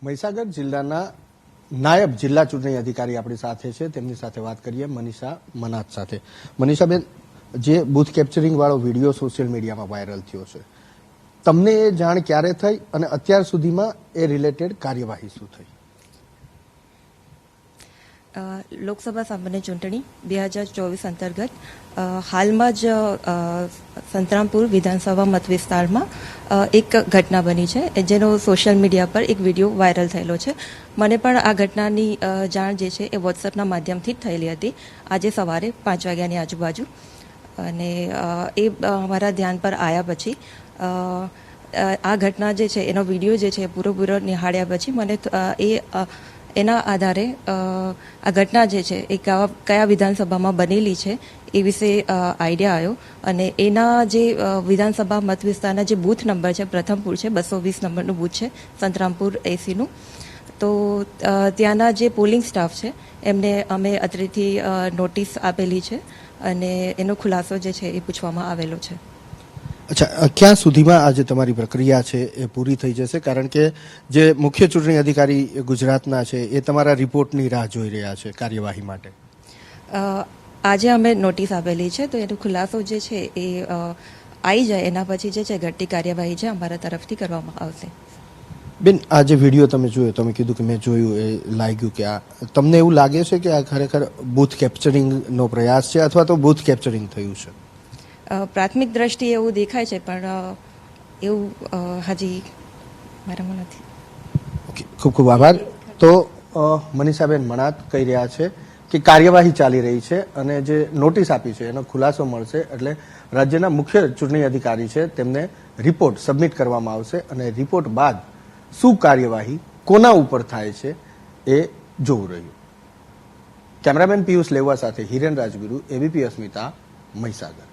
મહીસાગર જિલ્લાના નાયબ જિલ્લા ચૂંટણી અધિકારી આપણી સાથે છે, તેમની સાથે વાત કરીએ મનીષા મનાત સાથે. મનીષાબેન, જે બૂથ કેપ્ચરિંગ વાળો વિડીયો સોશિયલ મીડિયામાં વાયરલ થયો છે, તમને એ જાણ ક્યારે થઈ અને અત્યાર સુધીમાં એ રિલેટેડ કાર્યવાહી શું થઈ? લોકસભા સામાન્ય ચૂંટણી 2024 અંતર્ગત હાલમાં જ સંતરામપુર વિધાનસભા મત વિસ્તારમાં એક ઘટના બની છે, જેનો સોશિયલ મીડિયા પર એક વિડીયો વાયરલ થયેલો છે. મને પણ આ ઘટનાની જાણ જે છે એ વોટ્સએપના માધ્યમથી જ થયેલી હતી આજે સવારે 5 વાગ્યાની આજુબાજુ. અને એ અમારા ધ્યાન પર આવ્યા પછી આ ઘટના જે છે એનો વિડીયો જે છે પૂરો નિહાળ્યા પછી મને એના આધારે આ ઘટના જે છે એ કયા વિધાનસભામાં બનેલી છે એ વિશે આઈડિયા આવ્યો. અને એના જે વિધાનસભા મત વિસ્તારના જે બૂથ નંબર છે, પ્રથમપુર છે, 220 નંબરનું બૂથ છે, સંતરામપુર એસીનું. તો ત્યાંના જે પોલિંગ સ્ટાફ છે એમને અમે અત્રેથી નોટિસ આપેલી છે અને એનો ખુલાસો જે છે એ પૂછવામાં આવેલો છે. અચ્છા, ક્યાં સુધીમાં આજે તમારી પ્રક્રિયા છે એ પૂરી થઈ જશે? કારણ કે જે મુખ્ય ચૂંટણી અધિકારી ગુજરાતના છે એ તમારા રિપોર્ટની રાહ જોઈ રહ્યા છે કાર્યવાહી માટે. આજે અમે નોટિસ આપેલી છે, તો એનો ખુલાસો જે છે એ આવી જાય એના પછી જે છે ઘટતી કાર્યવાહી છે અમારા તરફથી કરવામાં આવશે. બેન, આ જે વિડીયો તમે જોયો, તમે કીધું કે મેં જોયું, એ લાગ્યું કે આ તમને એવું લાગે છે કે આ ખરેખર બૂથ કેપ્ચરિંગનો પ્રયાસ છે અથવા તો બૂથ કેપ્ચરિંગ થયું છે? પ્રાથમિક દ્રષ્ટિએ એવું દેખાય છે, પણ એવું હજી મારામાં નથી. ઓકે, ખૂબ ખૂબ આભાર. તો મનીષાબેન મણાત કહી રહ્યા છે કે કાર્યવાહી ચાલી રહી છે અને જે નોટિસ આપી છે એનો ખુલાસો મળશે એટલે રાજ્યના મુખ્ય ચૂંટણી અધિકારી છે તેમને રિપોર્ટ સબમિટ કરવામાં આવશે અને રિપોર્ટ બાદ શું કાર્યવાહી કોના ઉપર થાય છે એ જોવું રહ્યું. કેમેરામેન પિયુષ લેવા સાથે હિરેન રાજગુરુ, એબીપી અસ્મિતા, મહીસાગર.